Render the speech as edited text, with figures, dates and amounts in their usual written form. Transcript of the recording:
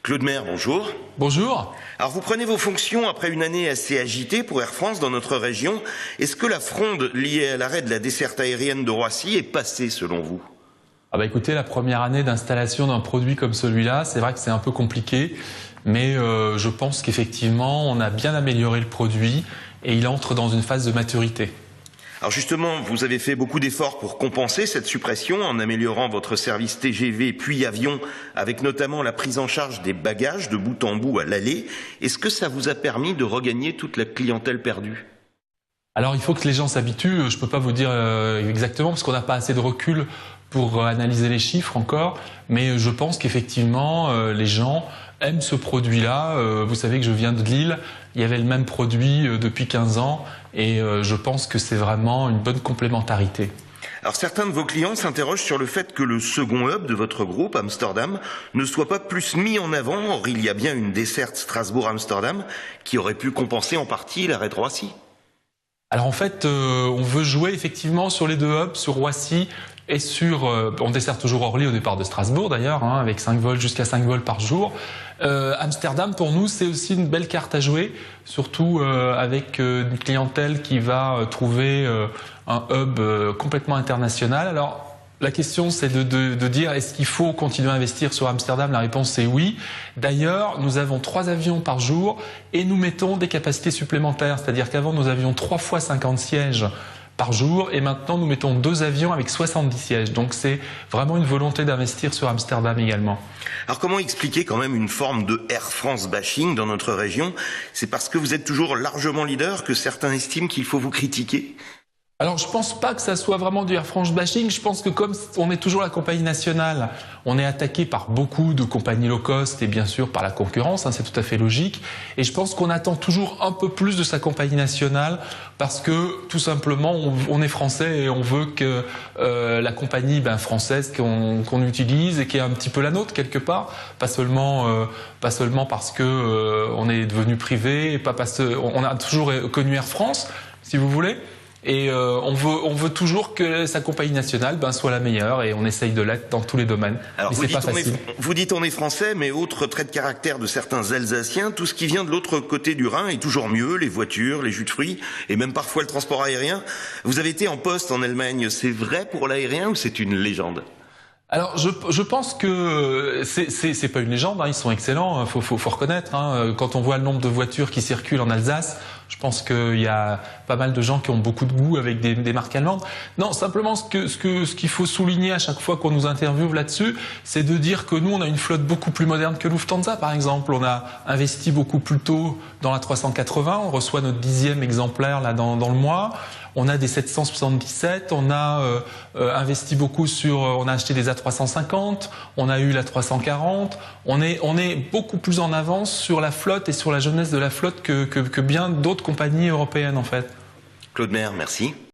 Claude Maire, bonjour. Bonjour. Alors vous prenez vos fonctions après une année assez agitée pour Air France dans notre région. Est-ce que la fronde liée à l'arrêt de la desserte aérienne de Roissy est passée selon vous? Écoutez, la première année d'installation d'un produit comme celui-là, c'est vrai que c'est un peu compliqué, mais je pense qu'effectivement, on a bien amélioré le produit et il entre dans une phase de maturité. Alors justement, vous avez fait beaucoup d'efforts pour compenser cette suppression en améliorant votre service TGV puis avion, avec notamment la prise en charge des bagages de bout en bout à l'aller. Est-ce que ça vous a permis de regagner toute la clientèle perdue? Alors il faut que les gens s'habituent, je ne peux pas vous dire exactement parce qu'on n'a pas assez de recul pour analyser les chiffres encore, mais je pense qu'effectivement les gens aiment ce produit-là. Vous savez que je viens de Lille, il y avait le même produit depuis 15 ans et je pense que c'est vraiment une bonne complémentarité. Alors certains de vos clients s'interrogent sur le fait que le second hub de votre groupe, Amsterdam, ne soit pas plus mis en avant. Or, il y a bien une desserte Strasbourg-Amsterdam qui aurait pu compenser en partie l'arrêt de Roissy. Alors en fait, on veut jouer effectivement sur les deux hubs, sur Roissy et sur... on dessert toujours Orly au départ de Strasbourg d'ailleurs, avec 5 vols jusqu'à 5 vols par jour. Amsterdam, pour nous, c'est aussi une belle carte à jouer, surtout avec une clientèle qui va trouver un hub complètement international. Alors, la question, c'est de dire, est-ce qu'il faut continuer à investir sur Amsterdam? La réponse, c'est oui. D'ailleurs, nous avons 3 avions par jour et nous mettons des capacités supplémentaires. C'est-à-dire qu'avant, nous avions 3 fois 50 sièges par jour et maintenant, nous mettons 2 avions avec 70 sièges. Donc, c'est vraiment une volonté d'investir sur Amsterdam également. Alors, comment expliquer quand même une forme de Air France bashing dans notre région? C'est parce que vous êtes toujours largement leader que certains estiment qu'il faut vous critiquer? Alors je pense pas que ça soit vraiment du Air France bashing, je pense que comme on est toujours la compagnie nationale, on est attaqué par beaucoup de compagnies low cost et bien sûr par la concurrence, c'est tout à fait logique, et je pense qu'on attend toujours un peu plus de sa compagnie nationale parce que tout simplement on est français et on veut que la compagnie française qu'on utilise et qui est un petit peu la nôtre quelque part, pas seulement parce que on est devenu privé, et pas parce qu'on a toujours connu Air France, si vous voulez. Et on veut toujours que sa compagnie nationale soit la meilleure et on essaye de l'être dans tous les domaines. Alors mais c'est pas facile. Vous dites on est français, mais autre trait de caractère de certains Alsaciens, tout ce qui vient de l'autre côté du Rhin est toujours mieux, les voitures, les jus de fruits et même parfois le transport aérien. Vous avez été en poste en Allemagne, c'est vrai pour l'aérien ou c'est une légende? Alors je pense que c'est pas une légende, ils sont excellents, faut reconnaître. Quand on voit le nombre de voitures qui circulent en Alsace, je pense qu'il y a pas mal de gens qui ont beaucoup de goût avec des marques allemandes. Non, simplement ce qu'il faut souligner à chaque fois qu'on nous interviewe là-dessus, c'est de dire que nous on a une flotte beaucoup plus moderne que Lufthansa par exemple. On a investi beaucoup plus tôt dans la 380, on reçoit notre 10e exemplaire là dans le mois. On a des 777, on a investi beaucoup on a acheté des A350, on a eu la 340, on est beaucoup plus en avance sur la flotte et sur la jeunesse de la flotte que bien d'autres compagnies européennes en fait. Claude Maire, merci.